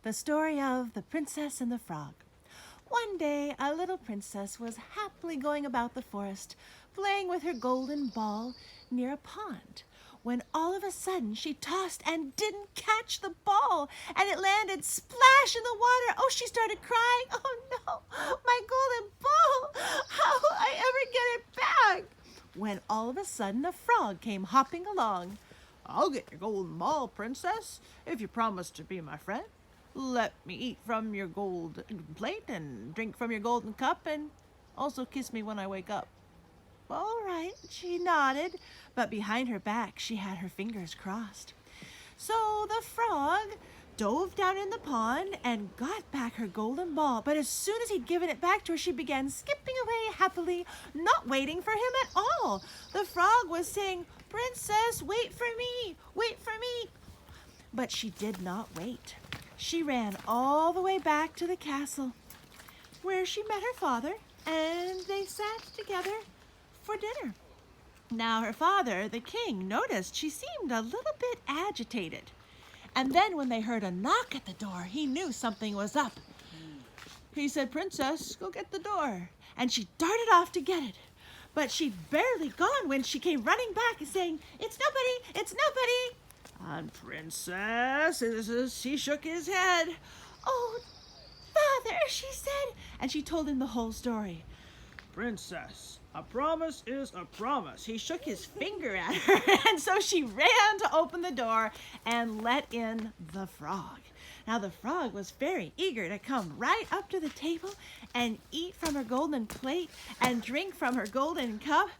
The story of the Princess and the Frog. One day, a little princess was happily going about the forest, playing with her golden ball near a pond, when all of a sudden she tossed and didn't catch the ball, and it landed splash in the water. Oh, she started crying. Oh no, my golden ball! How will I ever get it back? When all of a sudden a frog came hopping along. I'll get your golden ball, princess, if you promise to be my friend. Let me eat from your gold plate and drink from your golden cup, and also kiss me when I wake up. All right, she nodded, but behind her back she had her fingers crossed. So the frog dove down in the pond and got back her golden ball, but as soon as he'd given it back to her, she began skipping away happily, not waiting for him at all. The frog was saying, "Princess, wait for me, wait for me." But she did not wait. She ran all the way back to the castle, where she met her father, and they sat together for dinner. Now her father, the king, noticed she seemed a little bit agitated. And then when they heard a knock at the door, he knew something was up. He said, "Princess, go get the door." And she darted off to get it. But she'd barely gone when she came running back and saying, "It's nobody, it's nobody." And princess, he shook his head. "Oh, father," she said, and she told him the whole story. Princess, a promise is a promise. He shook his finger at her, and so she ran to open the door and let in the frog. Now the frog was very eager to come right up to the table and eat from her golden plate and drink from her golden cup.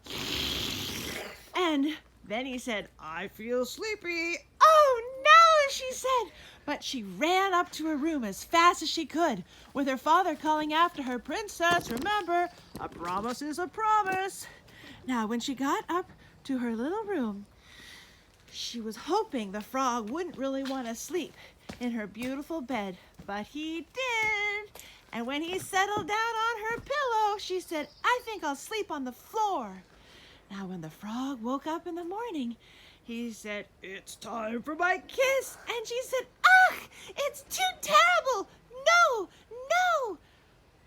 And then he said, "I feel sleepy." "Oh no," she said. But she ran up to her room as fast as she could, with her father calling after her, "Princess, remember, a promise is a promise." Now, when she got up to her little room, she was hoping the frog wouldn't really want to sleep in her beautiful bed, but he did. And when he settled down on her pillow, she said, "I think I'll sleep on the floor." Now, when the frog woke up in the morning, he said, "It's time for my kiss." And she said, "Ugh, it's too terrible. No, no."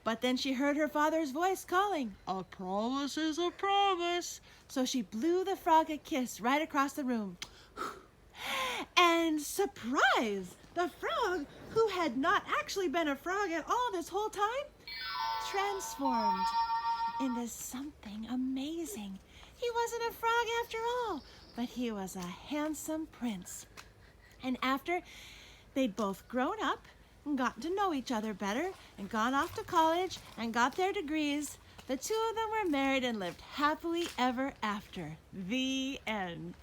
But then she heard her father's voice calling, "A promise is a promise." So she blew the frog a kiss right across the room. And surprise! The frog, who had not actually been a frog at all this whole time, transformed into something amazing. He wasn't a frog after all, but he was a handsome prince. And after they'd both grown up and gotten to know each other better and gone off to college and got their degrees, the two of them were married and lived happily ever after. The end.